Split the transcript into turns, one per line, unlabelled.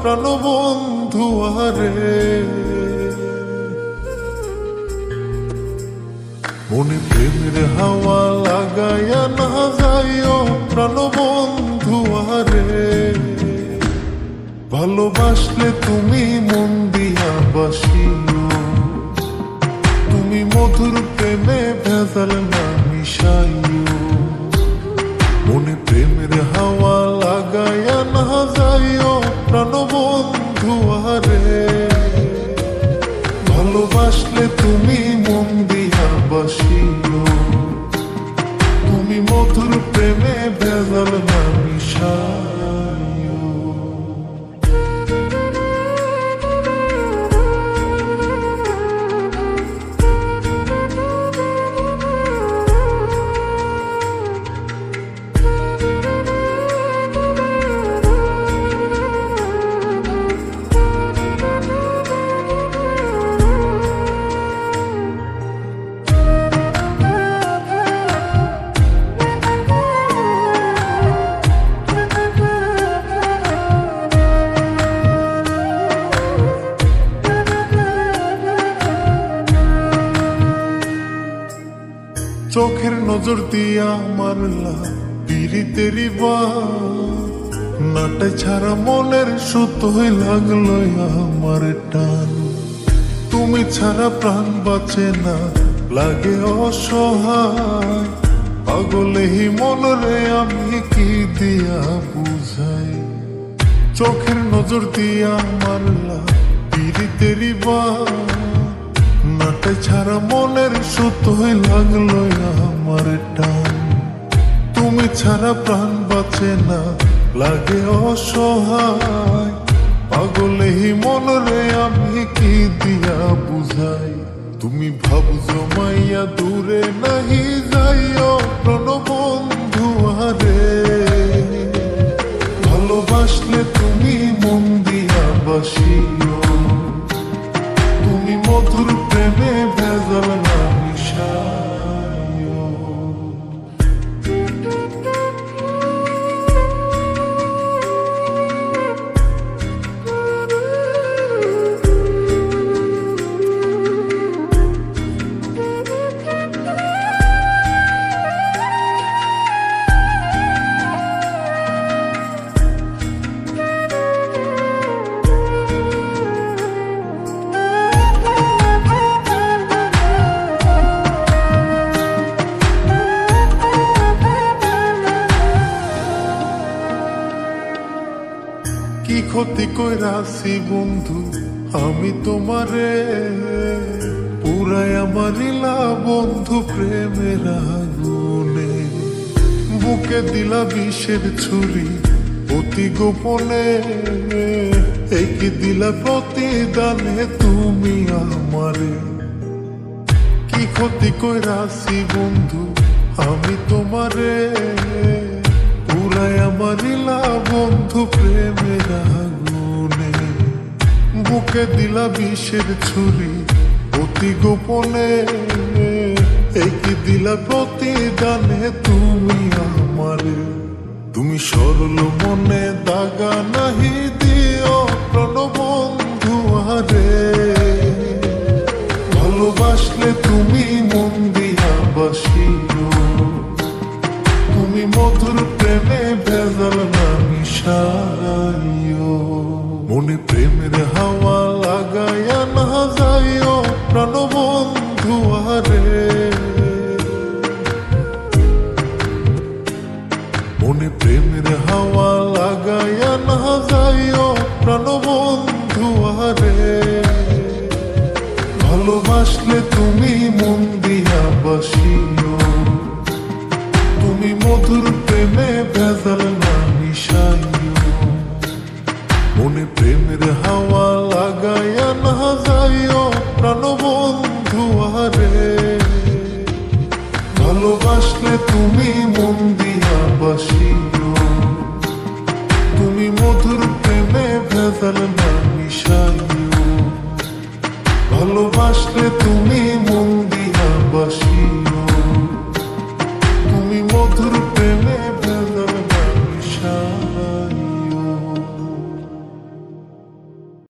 প্রাণবন্ধু আরে। মনে প্রেমের হাওয়া লাগাইয়া না যাইও প্রাণবন্ধু আরে। ভালোবাসলে তুমি মন দিয়া বাসিও, তুমি মধুর প্রেমে ভেজাল না মিশাইও। মনে প্রেমের হাওয়া লাগাইয়া না যাইও প্রাণবন্ধু আরে। ভালোবাসলে তুমি মন দিয়া বাসিও, তুমি মধুর প্রেমে ভেজাল না মিশাইও। চোখের নজর দিয়া মারলা পিরিতেরি বাত, নাটে ছাড়া মনের সুতোই লাগলো আমার টান। তুমি ছাড়া প্রাণ বাঁচে না, লাগে অসহায়। পাগলেই মনরে আমি কি দিয়া বুঝাই। চোখের নজর দিয়া মারলা পিরিতেরি বাত, নাটে ছাড়া মনের সুতোই লাগলো আমার টান। তুমি ছাড়া প্রাণ বাঁচে না, লাগে অসহায়। পাগলেই মনরে আমি কি দিয়া বুঝাই। তুমি ভাব জমাইয়া দূরে নাহি যাইও প্রাণবন্ধু আরে। ভালোবাসলে তুমি মন দিয়া বাসিও, তুমি মধুর প্রেমে ভেজাল না মিশাইও। কি ক্ষতি কইরাছি বন্ধু আমি তোমারে, পুরাই আমারিলা বন্ধু প্রেমের আগুনে। বুকে দিলা বিষের ছুরি অতি গোপনে, একই দিলা প্রতিদানে তুমি আমারে। কি ক্ষতি কইরাছি বন্ধু আমি তোমারে, পুরাই আমারিলা বন্ধু প্রেমের আগুনে। বুকে দিলা বিষের ছুরি অতি গোপনে, একই দিলা প্রতিদানে তুমি আমারে। তুমি সরল মনে দাগা নাহি দিও প্রাণবন্ধু আরে। ভালোবাসলে তুমি মন দিয়া বাসিও, তুমি মধুর প্রেমে ভেজাল না মিশাইও। মনে প্রেমের হাওয়া লাগাইয়া না যাইও প্রাণবন্ধু আরে। মনে প্রেমের হাওয়া লাগাইয়া না যাইও প্রাণবন্ধু আরে। ভালোবাসলে তুমি মন দিয়া বাসিও, তুমি মধুর প্রেমে ভেজাল না